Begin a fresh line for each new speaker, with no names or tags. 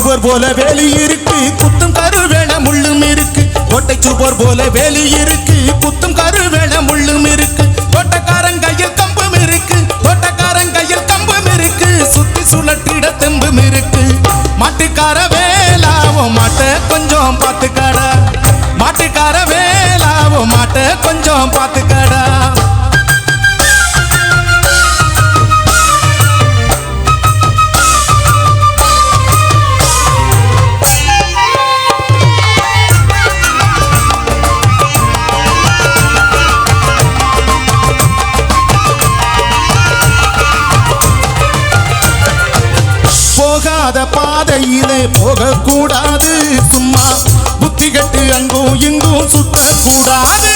சுவர் போல வேலி இருக்கு, குத்தும் கருவேல முள்ளும் இருக்கு. கோட்டை சுவர் போல வேலி இருக்கு, குத்தும் கருவேல முள்ளும் இருக்கு. தோட்டக்காரன் கையில் கம்பும் இருக்கு, தோட்டக்காரன் கையில் கம்பும் இருக்கு. சுத்தி சுழட்டிட தெம்பும் இருக்கு. மாட்டுக்கார வேலாவோ மாட்ட கொஞ்சம் பாத்துக்கடா, மாட்டுக்கார வேலாவோ மாட்ட கொஞ்சம் பாத்துக்கடா. போகாத பாதையிலே போகக்கூடாது, சும்மா புத்தி கட்டு அங்கும் இங்கும் சுத்தக்கூடாது.